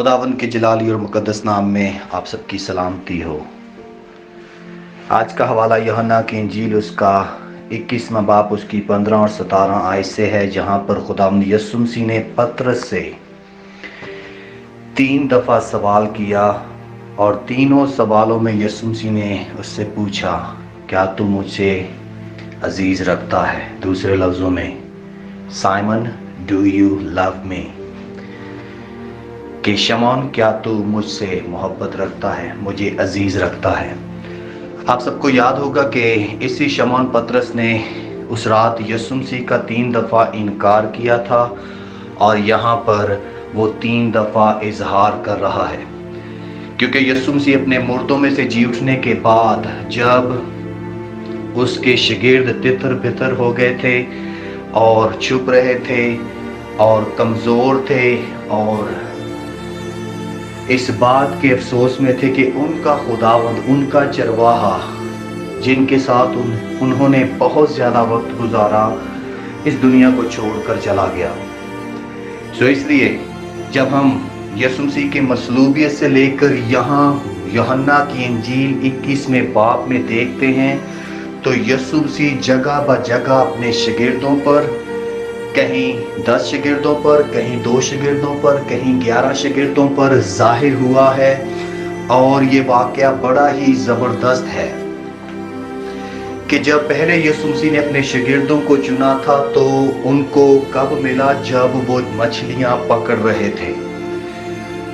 खुदावंद के जलाली और मुकद्दस नाम में आप सबकी सलामती हो। आज का हवाला यूहन्ना की इंजील उसका 21वां बाब उसकी 15 और 17 आयत से है, जहां पर खुदावंद यीशु मसीह ने पतरस से 3 दफा सवाल किया और तीनों सवालों में यीशु मसीह ने उससे पूछा, क्या तू मुझे अजीज रखता है? दूसरे लफ्जों में, Simon do you love me? कि शमौन, क्या तू मुझसे मोहब्बत रखता है, मुझे अजीज रखता है? आप सबको याद होगा कि इसी शमौन पतरस ने उस रात यीशु मसीह का 3 दफा इनकार किया था और यहाँ पर वो 3 दफा इजहार कर रहा है, क्योंकि यीशु मसीह अपने मुर्दों में से जी उठने के बाद जब उसके शागिर्द तितर बितर हो गए थे और चुप रहे थे और कमजोर थे और इस बात के अफसोस में थे कि उनका खुदावंद, उनका चरवाहा जिनके साथ उन्होंने बहुत ज़्यादा वक्त गुजारा, इस दुनिया को छोड़कर चला गया। इसलिए जब हम यीशु मसीह की मसलूबियत से लेकर यहाँ यूहन्ना की इंजील 21वें बाब में देखते हैं तो यीशु मसीह जगह ब जगह अपने शागिर्दों पर, कहीं 10 शागिर्दों पर, कहीं 2 शागिर्दों पर, कहीं 11 शागिर्दों पर जाहिर हुआ है। और ये वाकया बड़ा ही ज़बरदस्त है कि जब पहले यीशु मसीह ने अपने शागिर्दों को चुना था तो उनको कब मिला? जब वो मछलियां पकड़ रहे थे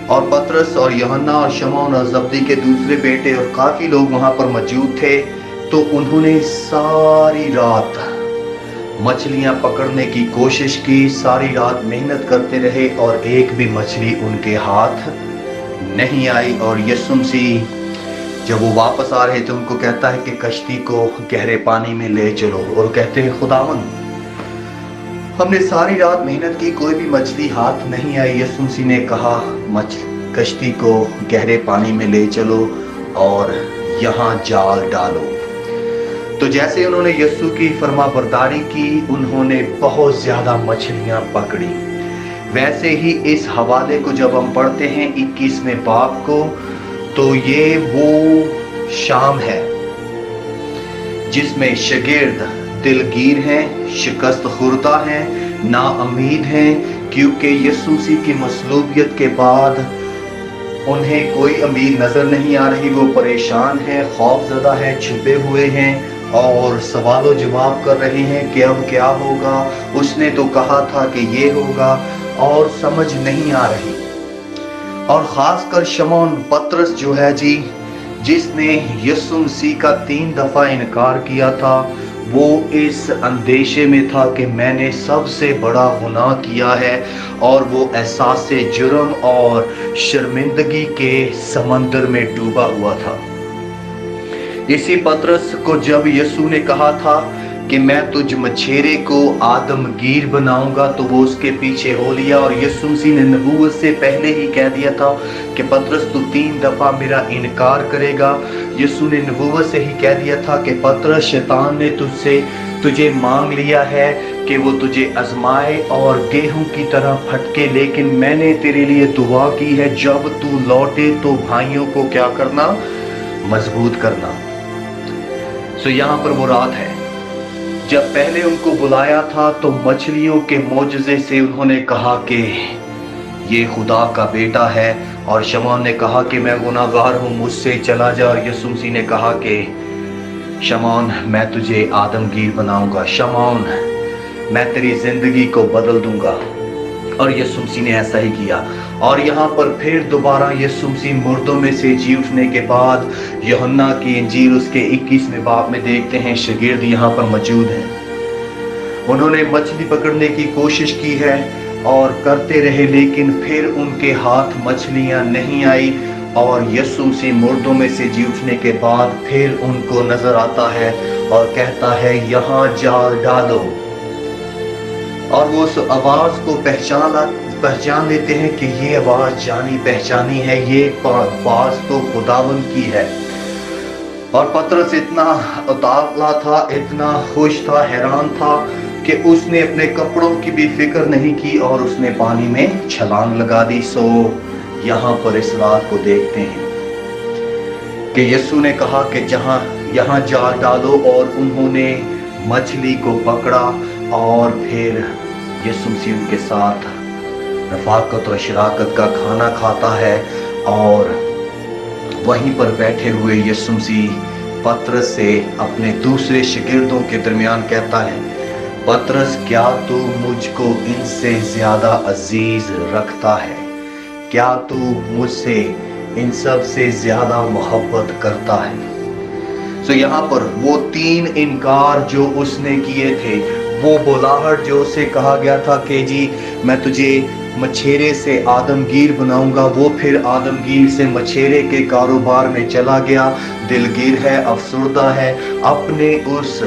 और पतरस और यूहन्ना और शमौन और जब्दी के दूसरे बेटे और काफ़ी लोग वहाँ पर मौजूद थे। तो उन्होंने सारी रात मछलियां पकड़ने की कोशिश की, सारी रात मेहनत करते रहे और एक भी मछली उनके हाथ नहीं आई। और यीशु मसीह जब वो वापस आ रहे थे उनको कहता है कि कश्ती को गहरे पानी में ले चलो, और कहते हैं खुदावंद, हमने सारी रात मेहनत की, कोई भी मछली हाथ नहीं आई। यीशु मसीह ने कहा, कश्ती को गहरे पानी में ले चलो और यहाँ जाल डालो। तो जैसे उन्होंने यीशु की फरमाबरदारी की, उन्होंने बहुत ज्यादा मछलियां पकड़ी। वैसे ही इस हवाले को जब हम पढ़ते हैं 21वें बाब को, तो ये वो शाम है जिसमें शागिर्द दिलगीर हैं, शिकस्त खुर्दा हैं, नाउम्मीद हैं, क्योंकि यीशु मसीह की मसलूबियत के बाद उन्हें कोई उम्मीद नजर नहीं आ रही। वो परेशान हैं, खौफजदा हैं, छुपे हुए हैं और सवालों जवाब कर रहे हैं कि अब क्या होगा, उसने तो कहा था कि ये होगा, और समझ नहीं आ रही। और खासकर शमौन पतरस जो है जी, जिसने यीशु मसीह का 3 दफा इनकार किया था, वो इस अंदेशे में था कि मैंने सबसे बड़ा गुनाह किया है, और वो एहसास जुर्म और शर्मिंदगी के समंदर में डूबा हुआ था। इसी पतरस को जब यीशु ने कहा था कि मैं तुझ मछेरे को आदमगीर बनाऊंगा, तो वो उसके पीछे हो लिया। और यीशु मसीह ने नबूवत से पहले ही कह दिया था कि पतरस तू 3 दफा मेरा इनकार करेगा। यीशु ने नबूवत से ही कह दिया था कि पतरस, शैतान ने तुझे मांग लिया है कि वो तुझे आजमाए और गेहूं की तरह फटके, लेकिन मैंने तेरे लिए दुआ की है, जब तू लौटे तो भाइयों को क्या करना? मजबूत करना। यहाँ पर वो रात है जब पहले उनको बुलाया था तो मछलियों के मोजज़े से उन्होंने कहा कि ये खुदा का बेटा है, और शमौन ने कहा कि मैं गुनाहगार हूँ, मुझसे चला जा। और यीशु मसीह ने कहा कि शमौन, मैं तुझे आदमगीर बनाऊंगा, शमौन, मैं तेरी जिंदगी को बदल दूंगा। और यीशु मसीह ने ऐसा ही किया। और यहाँ पर फिर दोबारा यीशु मसीह मुर्दों में से जी उठने के बाद यूहन्ना की इंजील उसके 21वें बाब में देखते हैं, शागिर्द यहाँ पर मौजूद हैं। उन्होंने मछली पकड़ने की कोशिश की है और करते रहे, लेकिन फिर उनके हाथ मछलियाँ नहीं आई। और यीशु मसीह मुर्दों में से जी उठने के बाद फिर उनको नजर आता है और कहता है, यहाँ जाल डालो। और वो उस आवाज को पहचान लेते हैं कि ये आवाज जानी पहचानी है, ये आवाज तो खुदावंद की है। और पतरस इतना उतावला था, इतना खुश था, हैरान था कि उसने अपने कपड़ों की भी फिक्र नहीं की और उसने पानी में छलांग लगा दी। यहाँ पर इस रात को देखते हैं कि यीशु ने कहा कि जहाँ यहाँ जाल डालो, और उन्होंने मछली को पकड़ा और फिर यीशु मसीह उनके साथ रफाकत और शराकत का खाना खाता है। और वहीं पर बैठे हुए यीशु मसीह पतरस से अपने दूसरे शागिर्दों के दरमियान कहता है, पतरस क्या तू मुझको इनसे ज्यादा अजीज रखता है? क्या तू मुझसे इन सब से ज्यादा मोहब्बत करता है? तो यहाँ पर वो 3 इनकार जो उसने किए थे, वो बुलाहट जो उसे कहा गया था कि जी मैं तुझे मछेरे से आदमगीर बनाऊंगा, वो फिर आदमगीर से मछेरे के कारोबार में चला गया। दिलगीर है, अफसुर्दा है, अपने उस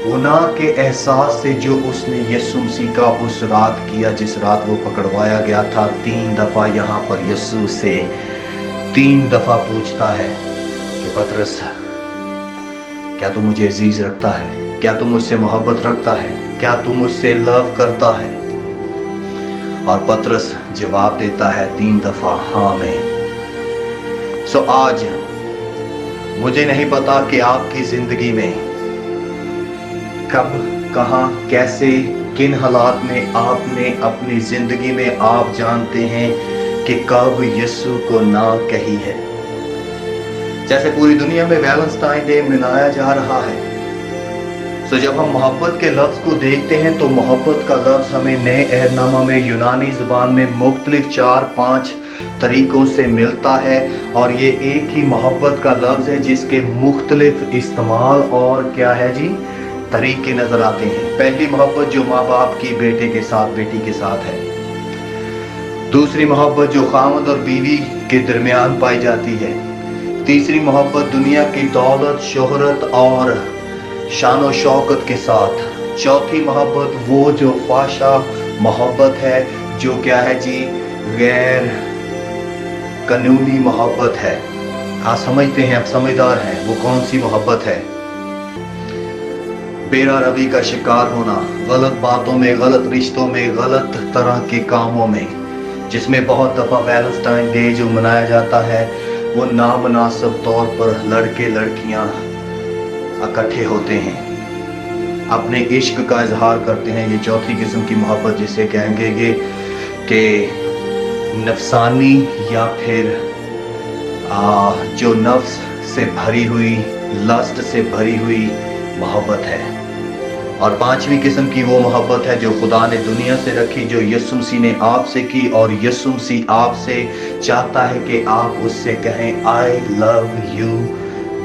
गुनाह के एहसास से जो उसने यीशु मसीह का उस रात किया, जिस रात वो पकड़वाया गया था। 3 दफा यहाँ पर यीशु से 3 दफा पूछता है कि पतरस क्या तू मुझे अजीज रखता है? क्या तू मुझसे मोहब्बत रखता है? क्या तू मुझसे लव करता है? और पतरस जवाब देता है 3 दफा, हाँ मैं। सो आज मुझे नहीं पता कि आपकी जिंदगी में कब, कहां, कैसे, किन हालात में आपने अपनी जिंदगी में आप जानते हैं कि कब यीशु को ना कही है। जैसे पूरी दुनिया में वैलेंटाइन डे मनाया जा रहा है, तो जब हम मोहब्बत के लफ्ज को देखते हैं तो मोहब्बत का लफ्ज हमें नए अहदनामा में यूनानी ज़बान में मुख्तलिफ 4-5 तरीकों से मिलता है। और ये एक ही मोहब्बत का लफ्ज है जिसके मुख्तलिफ इस्तेमाल और क्या है जी, तरीके नजर आते हैं। पहली मोहब्बत जो माँ बाप की बेटे के साथ, बेटी के साथ है। दूसरी मोहब्बत जो खामद और बीवी के दरमियान पाई जाती है। तीसरी मोहब्बत दुनिया की दौलत, शोहरत और शान और शौकत के साथ। चौथी मोहब्बत वो जो फाशा मोहब्बत है, जो क्या है जी, गैर कानूनी मोहब्बत है। आप समझते हैं, आप समझदार हैं, वो कौन सी मोहब्बत है? बेरा रवि का शिकार होना, गलत बातों में, गलत रिश्तों में, गलत तरह के कामों में, जिसमें बहुत दफा वैलेंटाइन डे जो मनाया जाता है वो नामनासिब तौर पर लड़के लड़कियां इकट्ठे होते हैं, अपने इश्क का इजहार करते हैं। ये चौथी किस्म की मोहब्बत जिसे कहेंगे कि नफसानी या फिर जो नफ्स से भरी हुई, लस्ट से भरी हुई मोहब्बत है। और 5वीं किस्म की वो मोहब्बत है जो खुदा ने दुनिया से रखी, जो यीशु मसीह ने आपसे की, और यीशु मसीह आपसे चाहता है कि आप उससे कहें आई लव यू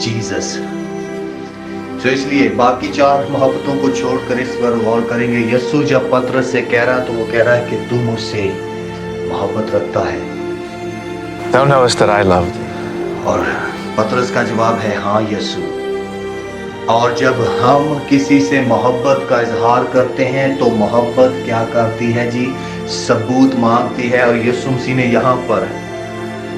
जीसस। तो इसलिए बाकी 4 मोहब्बतों को छोड़कर इस पर गौर करेंगे। यीशु जब पतरस से कह रहा है तो वो कह रहा है कि तू मुझसे मोहब्बत रखता है। Thou knowest that I loved thee. और पतरस का जवाब है हाँ यीशु। और जब हम किसी से मोहब्बत का इजहार करते हैं तो मोहब्बत क्या करती है जी, सबूत मांगती है। और यीशु मसीह ने यहाँ पर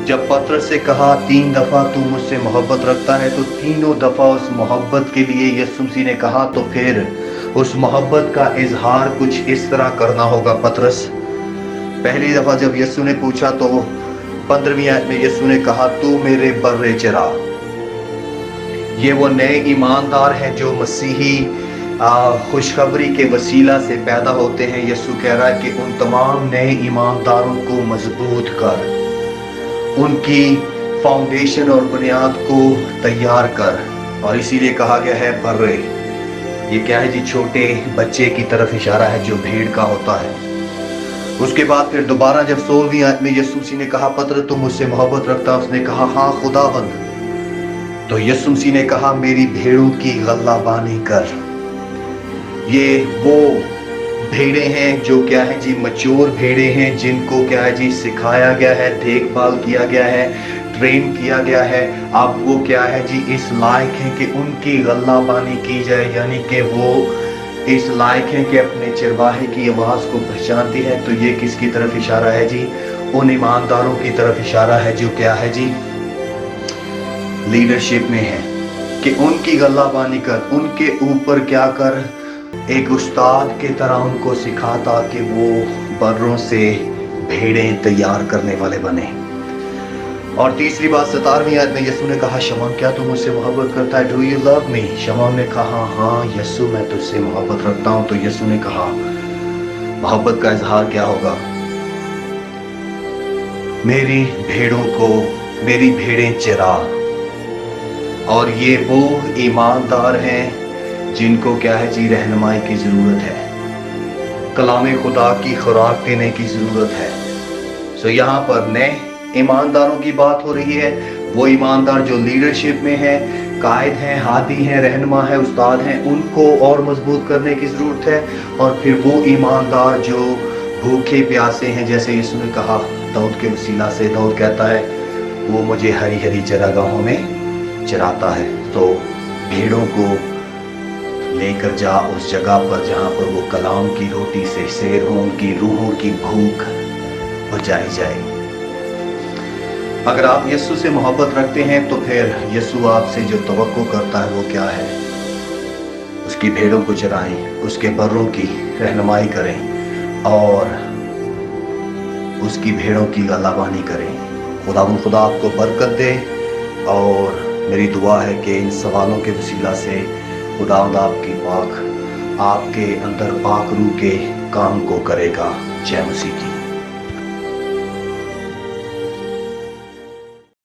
जब पतरस से कहा 3 दफा तू मुझसे मोहब्बत रखता है, तो तीनों दफा उस मोहब्बत के लिए यीशु मसीह ने कहा, तो फिर उस मोहब्बत का इजहार कुछ इस तरह करना होगा। पतरस पहली दफा जब यीशु ने पूछा तो 15वीं आयत में यीशु ने कहा तू मेरे बर्रे चरा। ये वो नए ईमानदार हैं जो मसीही खुशखबरी के वसीला से पैदा होते हैं। यीशु कह रहा है कि उन तमाम नए ईमानदारों को मजबूत कर, उनकी फाउंडेशन और बुनियाद को तैयार कर। और इसीलिए कहा गया है बर्रे। ये क्या है जी, छोटे बच्चे की तरफ इशारा है जो भेड़ का होता है। उसके बाद फिर दोबारा जब 16वीं आयत में यीशु मसीह ने कहा पत्र तुम मुझसे मोहब्बत रखता, उसने कहा हाँ खुदावंद। तो यीशु मसीह ने कहा मेरी भेड़ों की गल्लाबानी कर। ये वो भेड़े हैं जो क्या है जी, मच्योर भेड़े हैं जिनको क्या है जी सिखाया गया है, देखभाल किया गया है, ट्रेन किया गया है। अब वो क्या है जी इस लायक है कि उनकी गल्लाबानी की जाए, यानी कि वो इस लायक है कि अपने चरवाहे की आवाज को पहचानती है। तो ये किसकी तरफ इशारा है जी, उन ईमानदारों की तरफ इशारा है जो क्या है जी लीडरशिप में है, कि उनकी गल्लाबानी कर, उनके ऊपर क्या कर, एक उस्ताद के तरह उनको सिखाता कि वो बर्रों से भेड़ें तैयार करने वाले बने। और तीसरी बात 17वीं आयत में यीशु ने कहा, शमौन क्या तू मुझसे मोहब्बत करता है? Do you love me? शमौन ने कहा, हाँ यीशु मैं तुझसे मोहब्बत रखता हूँ। तो यीशु ने कहा, मोहब्बत का इजहार क्या होगा? मेरी भेड़ें चरा। और ये वो ईमानदार हैं जिनको क्या है जी, रहनुमाई की जरूरत है, कलाम खुदा की खुराक देने की जरूरत है। सो यहाँ पर नए ईमानदारों की बात हो रही है। वो ईमानदार जो लीडरशिप में है, कायद हैं, हादी हैं, रहनुमा है, उस्ताद हैं, उनको और मजबूत करने की जरूरत है। और फिर वो ईमानदार जो भूखे प्यासे हैं, जैसे यीशु ने कहा दाऊद के वसीला से, दाऊद कहता है वो मुझे हरी हरी चरागाहों में चराता है। तो भेड़ों को लेकर जा उस जगह पर जहाँ पर वो कलाम की रोटी से सैर हो, उनकी रूहों की भूख बुझाई जाए। अगर आप यीशु से मोहब्बत रखते हैं तो फिर यीशु आपसे जो तवक्को करता है वो क्या है? उसकी भेड़ों को चराएं, उसके बर्रों की रहनुमाई करें और उसकी भेड़ों की गलाबानी करें। खुदा आपको बरकत दे। और मेरी दुआ है कि इन सवालों के वसीला से खुदा आपके अंदर पाक रूह के काम को करेगा। जय मसीह की।